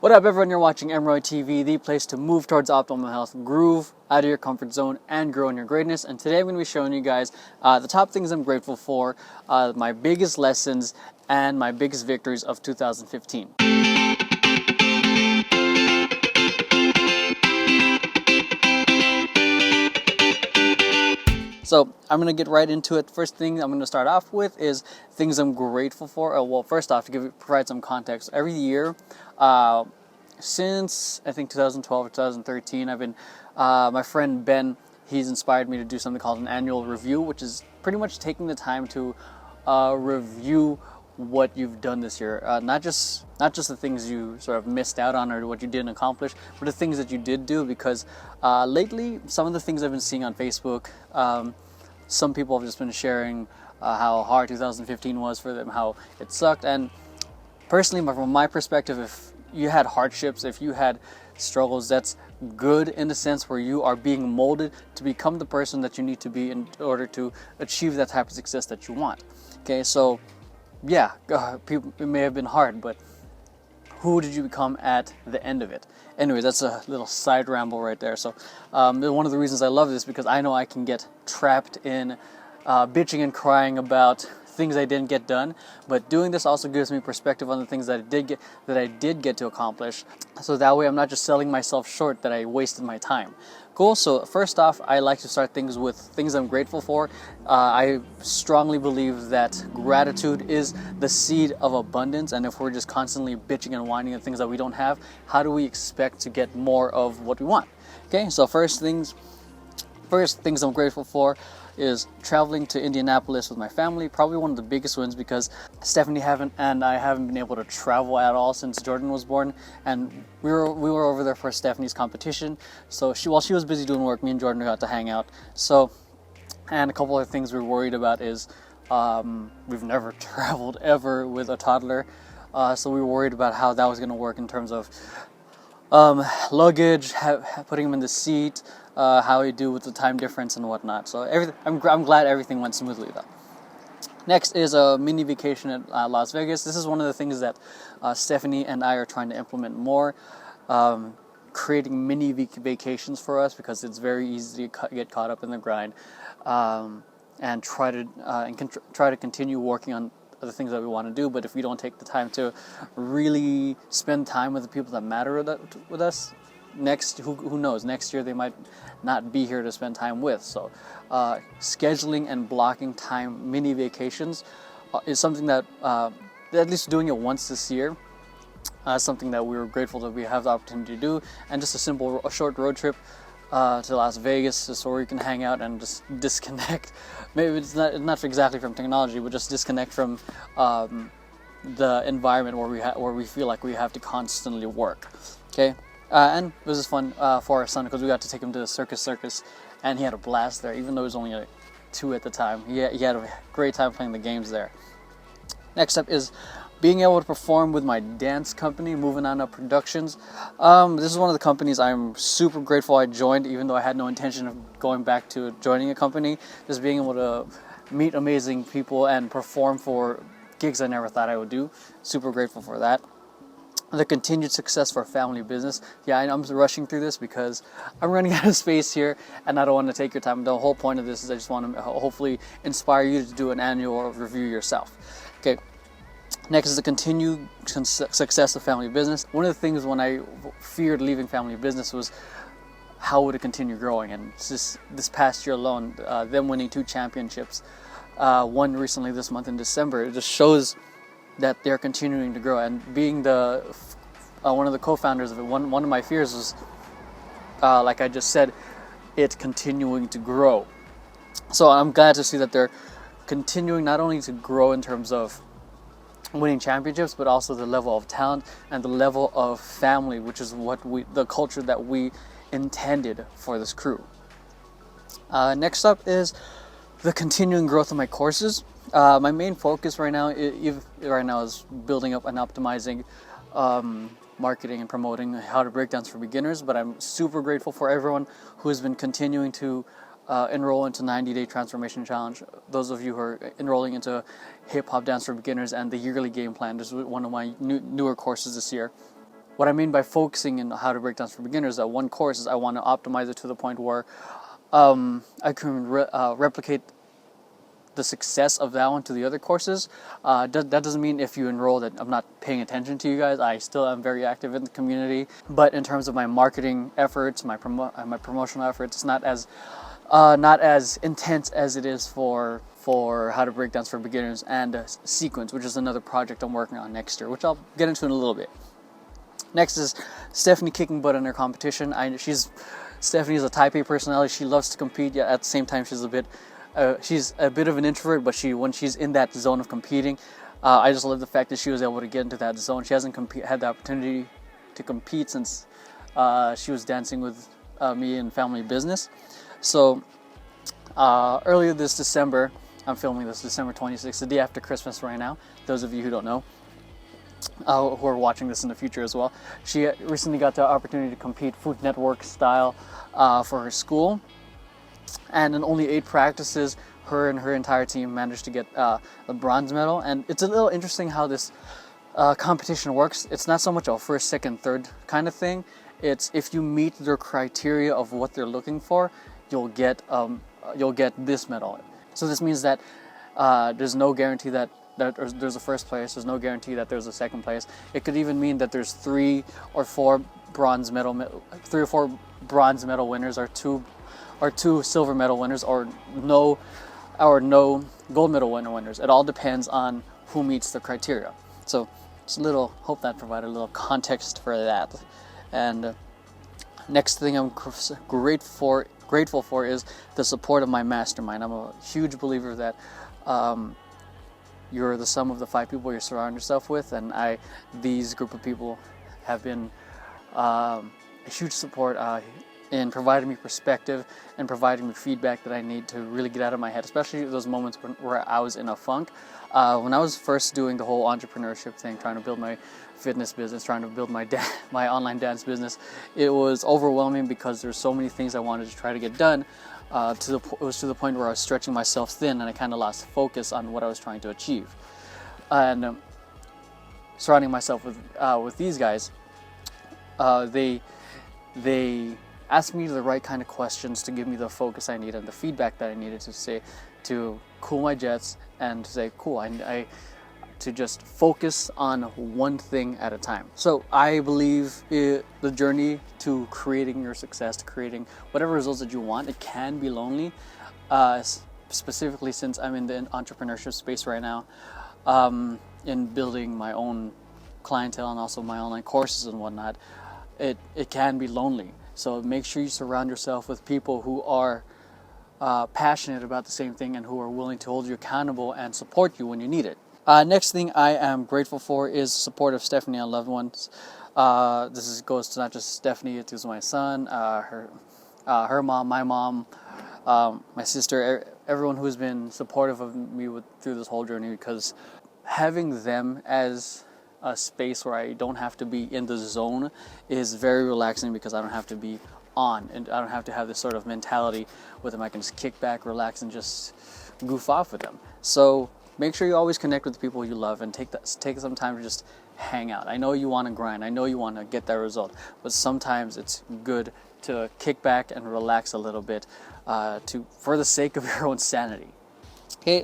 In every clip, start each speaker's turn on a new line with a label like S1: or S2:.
S1: What up, everyone? You're watching Emeroy TV, the place to move towards optimal health, groove out of your comfort zone, and grow in your greatness. And today I'm going to be showing you guys the top things I'm grateful for, my biggest lessons, and my biggest victories of 2015. So I'm going to get right into it. First thing I'm going to start off with is things I'm grateful for. Well, first off, to provide some context, every year, since I think 2012 or 2013, I've been, my friend Ben, he's inspired me to do something called an annual review, which is pretty much taking the time to review what you've done this year. Not just the things you sort of missed out on or what you didn't accomplish, but the things that you did do, because lately, some of the things I've been seeing on Facebook, some people have just been sharing how hard 2015 was for them, how it sucked. And personally, from my perspective, if you had hardships, if you had struggles, that's good in the sense where you are being molded to become the person that you need to be in order to achieve that type of success that you want. Okay, so yeah, people, it may have been hard, but who did you become at the end of it? Anyways, that's a little side ramble right there. So one of the reasons I love this, because I know I can get trapped in bitching and crying about things I didn't get done, but doing this also gives me perspective on the things that I did get to accomplish, so that way I'm not just selling myself short that I wasted my time. Cool. So first off, I like to start things with things I'm grateful for. I strongly believe that gratitude is the seed of abundance, and if we're just constantly bitching and whining at things that we don't have, how do we expect to get more of what we want? Okay, so first things I'm grateful for is traveling to Indianapolis with my family. Probably one of the biggest wins, because Stephanie and I haven't been able to travel at all since Jordan was born, and we were over there for Stephanie's competition. So while she was busy doing work, me and Jordan got to hang out. So, and a couple of things we're worried about is we've never traveled ever with a toddler, so we were worried about how that was going to work in terms of luggage, putting him in the seat, how we do with the time difference and whatnot. So I'm glad everything went smoothly though. Next is a mini vacation at Las Vegas. This is one of the things that Stephanie and I are trying to implement more, creating mini vacations for us, because it's very easy to get caught up in the grind, and try to continue working on the things that we want to do. But if we don't take the time to really spend time with the people that matter with us, who knows, next year they might not be here to spend time with. So scheduling and blocking time, mini vacations, is something that at least doing it once this year, something that we were grateful that we have the opportunity to do. And just a short road trip to Las Vegas, just where you can hang out and just disconnect. Maybe it's not exactly from technology, but just disconnect from the environment where we feel like we have to constantly work. Okay. And it was fun for our son, because we got to take him to the circus, and he had a blast there, even though he was only 2 at the time. He had a great time playing the games there. Next up is being able to perform with my dance company, Moving On Up Productions. This is one of the companies I'm super grateful I joined, even though I had no intention of going back to joining a company. Just being able to meet amazing people and perform for gigs I never thought I would do. Super grateful for that. The continued success for family business. Yeah, I'm rushing through this because I'm running out of space here, and I don't want to take your time. The whole point of this is I just want to hopefully inspire you to do an annual review yourself. Okay. Next is the continued success of family business. One of the things when I feared leaving family business was how would it continue growing. And this past year alone, them winning 2 championships, one recently this month in December, it just shows that they're continuing to grow. And being one of the co-founders of it, one of my fears was, like I just said, it continuing to grow. So I'm glad to see that they're continuing not only to grow in terms of winning championships, but also the level of talent and the level of family, which is the culture that we intended for this crew. Next up is the continuing growth of my courses. My main focus right now is building up and optimizing marketing and promoting how to break dance for beginners. But I'm super grateful for everyone who has been continuing to enroll into 90-Day Transformation Challenge. Those of you who are enrolling into Hip Hop Dance for Beginners and the Yearly Game Plan. This is one of my newer courses this year. what I mean by focusing in how to break dance for beginners, that one course is I want to optimize it to the point where I can replicate the success of that one to the other courses. That doesn't mean if you enroll that I'm not paying attention to you guys. I still am very active in the community, but in terms of my marketing efforts, my promotional efforts, it's not as intense as it is for how to break dance for beginners and sequence, which is another project I'm working on next year, which I'll get into in a little bit. Next is Stephanie kicking butt in her competition. Stephanie is a type A personality. She loves to compete, yet at the same time she's a bit of an introvert, but when she's in that zone of competing, I just love the fact that she was able to get into that zone. She hasn't had the opportunity to compete since she was dancing with me in family business. So earlier this December, I'm filming this December 26th, the day after Christmas right now, those of you who don't know, who are watching this in the future as well. She recently got the opportunity to compete Food Network style for her school. And in only 8 practices, her and her entire team managed to get a bronze medal. And it's a little interesting how this competition works. It's not so much a first, second, third kind of thing. It's if you meet their criteria of what they're looking for, you'll get this medal. So this means that there's no guarantee that there's a first place. There's no guarantee that there's a second place. It could even mean that there's 3 or 4 bronze medal winners, or 2 silver medal winners, or no gold medal winners. It all depends on who meets the criteria. So it's hope that provided a little context for that. And next thing I'm grateful for is the support of my mastermind. I'm a huge believer that you're the sum of the 5 people you surround yourself with, and these group of people have been a huge support in providing me perspective and providing me feedback that I need to really get out of my head, especially those moments where I was in a funk. When I was first doing the whole entrepreneurship thing, trying to build my fitness business, trying to build my online dance business, it was overwhelming because there's so many things I wanted to try to get done. It was to the point where I was stretching myself thin, and I kind of lost focus on what I was trying to achieve. And surrounding myself with these guys, they asked me the right kind of questions to give me the focus I needed and the feedback that I needed to cool my jets and to say, cool, to just focus on one thing at a time. So I believe the journey to creating your success, to creating whatever results that you want, it can be lonely, specifically since I'm in the entrepreneurship space right now, in building my own clientele and also my online courses and whatnot. It can be lonely. So make sure you surround yourself with people who are passionate about the same thing and who are willing to hold you accountable and support you when you need it. Next thing I am grateful for is support of Stephanie and loved ones. This goes to not just Stephanie, it goes to my son, her mom, my mom, my sister, everyone who's been supportive of me through this whole journey, because having them as a space where I don't have to be in the zone is very relaxing, because I don't have to be on and I don't have to have this sort of mentality with them. I can just kick back, relax, and just goof off with them. So make sure you always connect with the people you love and take some time to just hang out. I know you want to grind. I know you want to get that result, but sometimes it's good to kick back and relax a little bit for the sake of your own sanity. Okay,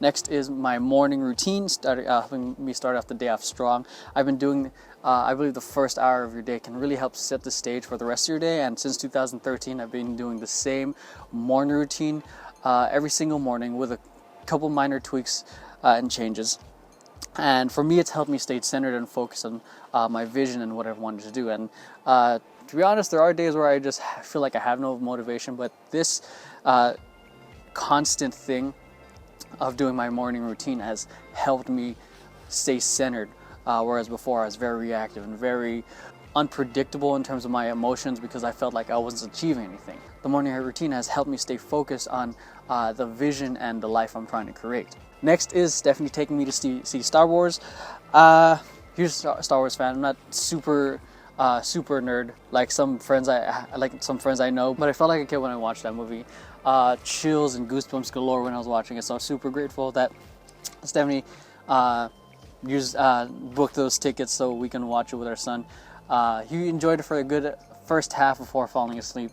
S1: next is my morning routine, helping me start off the day off strong. I've been doing, I believe the first hour of your day can really help set the stage for the rest of your day, and since 2013 I've been doing the same morning routine every single morning with a couple minor tweaks and changes. And for me, it's helped me stay centered and focused on my vision and what I wanted to do. And to be honest, there are days where I just feel like I have no motivation, but this constant thing of doing my morning routine has helped me stay centered, whereas before I was very reactive and very unpredictable in terms of my emotions because I felt like I wasn't achieving anything. The morning routine has helped me stay focused on the vision and the life I'm trying to create. Next is Stephanie taking me to see Star Wars. Huge Star Wars fan. I'm not super nerd like some friends I know, but I felt like a kid when I watched that movie. Chills and goosebumps galore when I was watching it. So I'm super grateful that Stephanie booked those tickets so we can watch it with our son. he enjoyed it for a good first half before falling asleep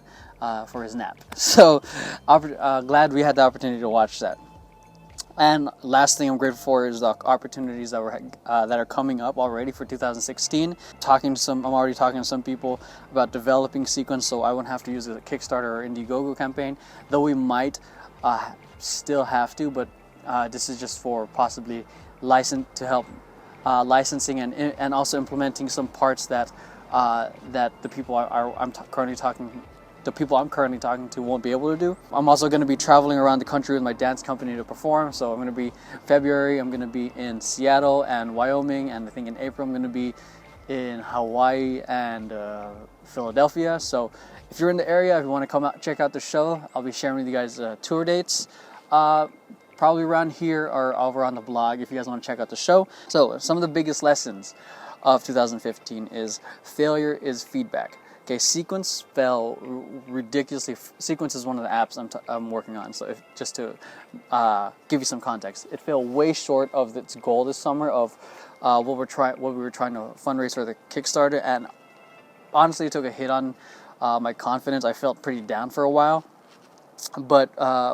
S1: for his nap. So glad we had the opportunity to watch that. And last thing I'm grateful for is the opportunities that are coming up already for 2016. I'm already talking to some people about developing sequence, so I won't have to use a Kickstarter or Indiegogo campaign, though we might still have to. But this is just for possibly licensing and also implementing some parts that the people I'm currently talking to won't be able to do. I'm also going to be traveling around the country with my dance company to perform. So I'm going to be February, I'm going to be in Seattle and Wyoming, and I think in April I'm going to be in Hawaii and Philadelphia. So if you're in the area, if you want to come out check out the show, I'll be sharing with you guys tour dates. Probably around here or over on the blog if you guys want to check out the show. So some of the biggest lessons of 2015 is failure is feedback. Okay, Sequence fell ridiculously. Sequence is one of the apps I'm working on. So just to give you some context, it fell way short of its goal this summer of what we were trying to fundraise for the Kickstarter, and honestly, it took a hit on my confidence. I felt pretty down for a while. But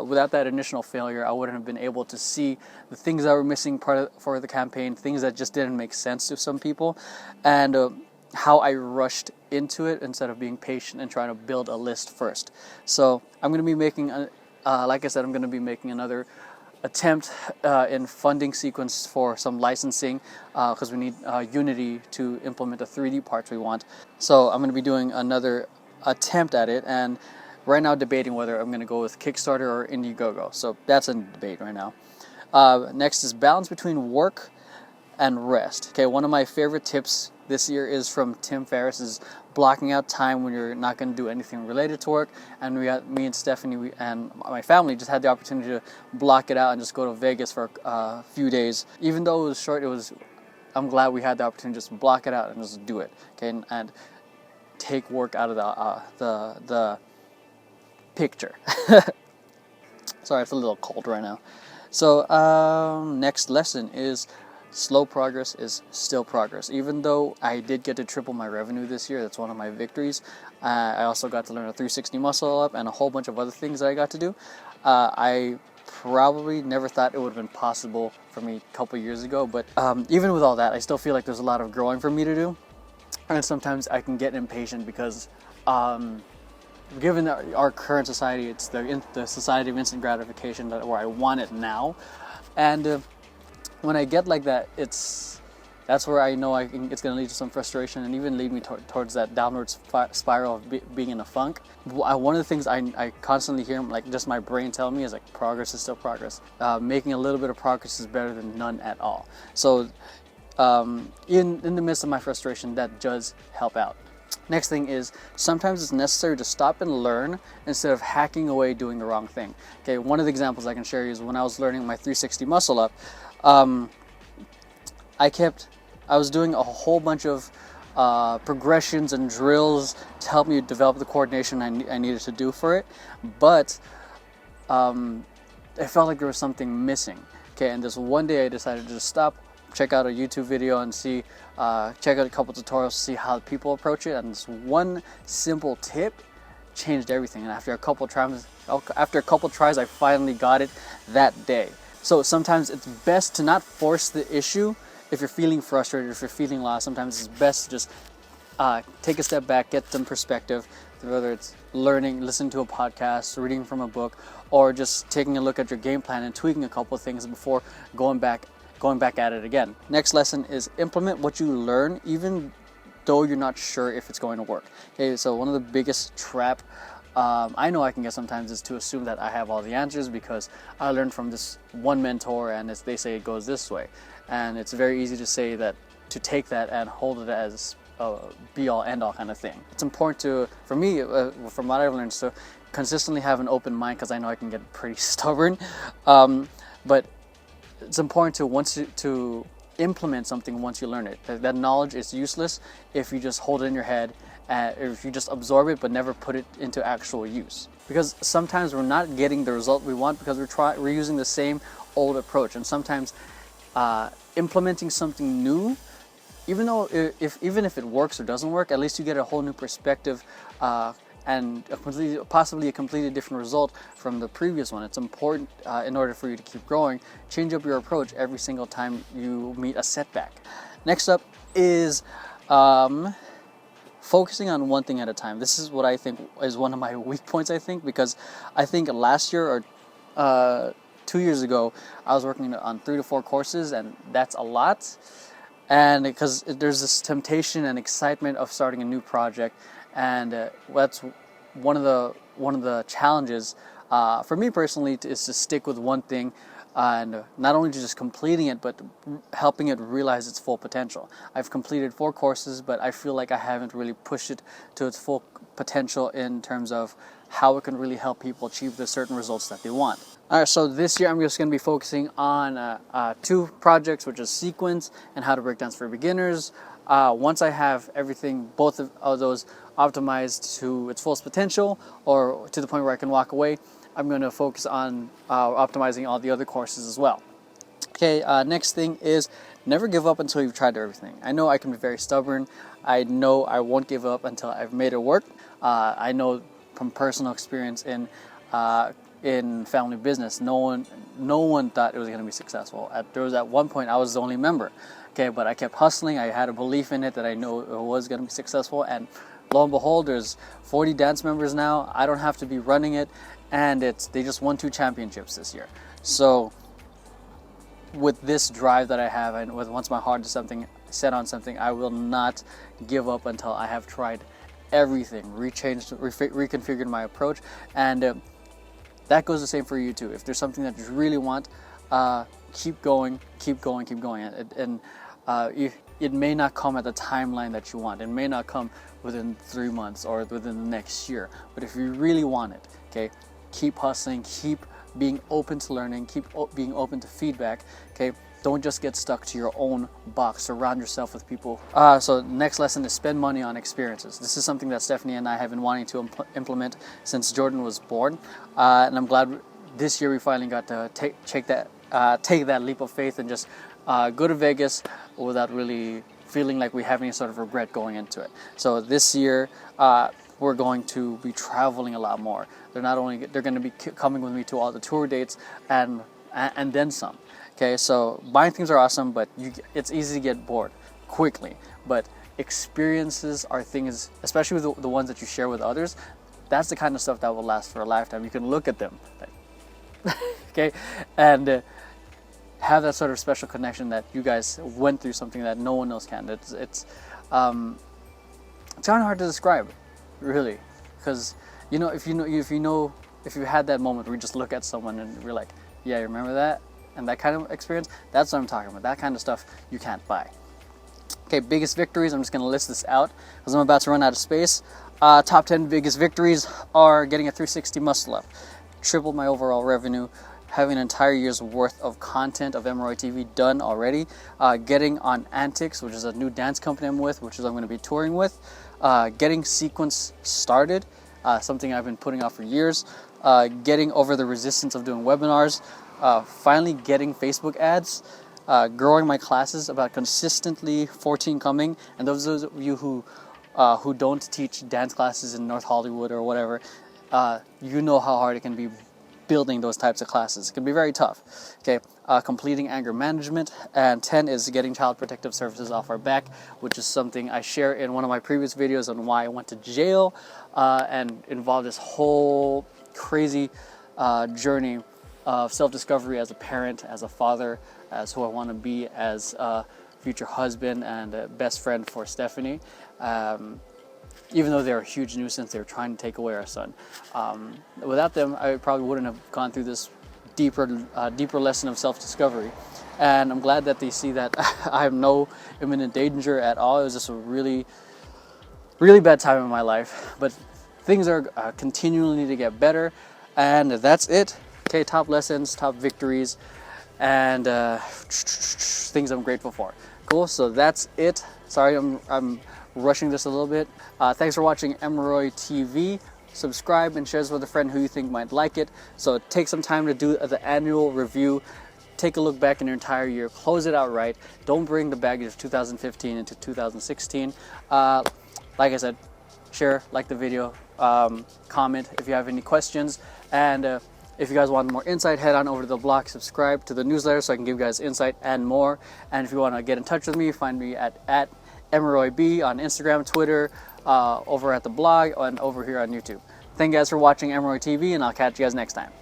S1: without that initial failure, I wouldn't have been able to see the things that were missing for the campaign, things that just didn't make sense to some people, and how I rushed into it instead of being patient and trying to build a list first. So I'm going to be making, like I said, I'm going to be making another attempt in funding Sequence for some licensing because we need Unity to implement the 3D parts we want. So I'm going to be doing another attempt at it, and right now debating whether I'm going to go with Kickstarter or Indiegogo. So that's in debate right now. Next is balance between work and rest. Okay, one of my favorite tips this year is from Tim Ferriss, is blocking out time when you're not going to do anything related to work. And me and Stephanie and my family just had the opportunity to block it out and just go to Vegas for a few days. Even though it was short, I'm glad we had the opportunity to just block it out and just do it. Okay, and take work out of the picture. Sorry, it's a little cold right now. So next lesson is slow progress is still progress. Even though I did get to triple my revenue this year, that's one of my victories. I also got to learn a 360 muscle up and a whole bunch of other things that I got to do. I probably never thought it would have been possible for me a couple years ago, but even with all that, I still feel like there's a lot of growing for me to do. And sometimes I can get impatient because given our current society, it's the society of instant gratification where I want it now. And when I get like that, that's where I know it's going to lead to some frustration and even lead me towards that downward spiral of being in a funk. One of the things I constantly hear, like just my brain tell me, is like progress is still progress. Making a little bit of progress is better than none at all. So in the midst of my frustration, that does help out. Next thing is sometimes it's necessary to stop and learn instead of hacking away doing the wrong thing. Okay, one of the examples I can share is when I was learning my 360 muscle up. I was doing a whole bunch of progressions and drills to help me develop the coordination I needed to do for it, but I felt like there was something missing. Okay, and this one day I decided to just stop, check out a YouTube video and check out a couple tutorials to see how people approach it, and this one simple tip changed everything. And after a couple tries, I finally got it that day. So sometimes it's best to not force the issue. If you're feeling frustrated, if you're feeling lost, sometimes it's best to just take a step back, get some perspective, whether it's learning, listening to a podcast, reading from a book, or just taking a look at your game plan and tweaking a couple of things before going back at it again. Next lesson is implement what you learn even though you're not sure if it's going to work. Okay, so one of the biggest trap I know I can get sometimes is to assume that I have all the answers because I learned from this one mentor and they say it goes this way. And it's very easy to say that, to take that and hold it as a be-all, end-all kind of thing. It's important for me, from what I've learned, to consistently have an open mind because I know I can get pretty stubborn. But it's important to implement something once you learn it. That knowledge is useless if you just hold it in your head, if you just absorb it but never put it into actual use. Because sometimes we're not getting the result we want because we're using the same old approach, and sometimes implementing something new even if it works or doesn't work, at least you get a whole new perspective, and possibly a completely different result from the previous one. It's important in order for you to keep growing. Change up your approach every single time you meet a setback. Next up is focusing on one thing at a time. This is what I think is one of my weak points, I think, because I think last year or 2 years ago, I was working on 3 to 4 courses, and that's a lot. And because there's this temptation and excitement of starting a new project, and that's one of the challenges for me personally is to stick with one thing, and not only just completing it, but helping it realize its full potential. I've completed 4 courses, but I feel like I haven't really pushed it to its full potential in terms of how it can really help people achieve the certain results that they want. All right, so this year I'm just going to be focusing on 2 projects, which is sequence and how to break dance for beginners. Once I have everything, both of those optimized to its fullest potential or to the point where I can walk away, I'm going to focus on optimizing all the other courses as well. Okay, next thing is never give up until you've tried everything. I know I can be very stubborn. I know I won't give up until I've made it work. I know from personal experience in family business, no one thought it was going to be successful. There was at one point I was the only member, okay, but I kept hustling. I had a belief in it that I know it was going to be successful, and lo and behold, there's 40 dance members now. I don't have to be running it, and they just won 2 championships this year. So with this drive that I have, and once my heart is set on something, I will not give up until I have tried everything, reconfigured my approach, and that goes the same for you too. If there's something that you really want, keep going, and it may not come at the timeline that you want. It may not come within 3 months or within the next year. But if you really want it, okay, keep hustling, keep being open to learning, keep being open to feedback, okay? Don't just get stuck to your own box. Surround yourself with people. So next lesson is spend money on experiences. This is something that Stephanie and I have been wanting to implement since Jordan was born. And I'm glad this year we finally got to take that leap of faith and just go to Vegas without really feeling like we have any sort of regret going into it. So this year, we're going to be traveling a lot more. They're going to be coming with me to all the tour dates and then some. Okay, so buying things are awesome, but it's easy to get bored quickly. But experiences are things, especially with the ones that you share with others, that's the kind of stuff that will last for a lifetime. You can look at them, okay, and have that sort of special connection that you guys went through something that no one else can. It's kind of hard to describe, really, because if you had that moment where you just look at someone and you're like, yeah, you remember that? And that kind of experience, that's what I'm talking about. That kind of stuff you can't buy. Okay, biggest victories. I'm just going to list this out because I'm about to run out of space. Top 10 biggest victories are getting a 360 muscle up, tripled my overall revenue, having an entire year's worth of content of Emeroy TV done already, getting on Antics, which is a new dance company I'm with, which is I'm going to be touring with, getting Sequence started, something I've been putting off for years, getting over the resistance of doing webinars, finally getting Facebook ads, growing my classes, about consistently 14 coming, and those of you who don't teach dance classes in North Hollywood or whatever, you know how hard it can be building those types of classes. It can be very tough. Okay, completing anger management, and 10 is getting child protective services off our back, which is something I share in one of my previous videos on why I went to jail, and involved this whole crazy journey of self-discovery as a parent, as a father, as who I want to be as a future husband and a best friend for Stephanie. Even though they're a huge nuisance, they're trying to take away our son. Without them, I probably wouldn't have gone through this deeper lesson of self-discovery. And I'm glad that they see that I have no imminent danger at all. It was just a really, really bad time in my life. But things are continuing to get better. And that's it. Okay, top lessons, top victories, and things I'm grateful for. Cool, so that's it. Sorry, I'm rushing this a little bit. Thanks for watching Emeroy TV. Subscribe and share this with a friend who you think might like it. So take some time to do the annual review. take a look back in your entire year, close it out right. Don't bring the baggage of 2015 into 2016. Like I said, share, like the video, comment if you have any questions, and if you guys want more insight, head on over to the blog, subscribe to the newsletter so I can give you guys insight and more. And if you want to get in touch with me, find me at Emeroy on Instagram, Twitter, over at the blog, and over here on YouTube. Thank you guys for watching Emeroy TV, and I'll catch you guys next time.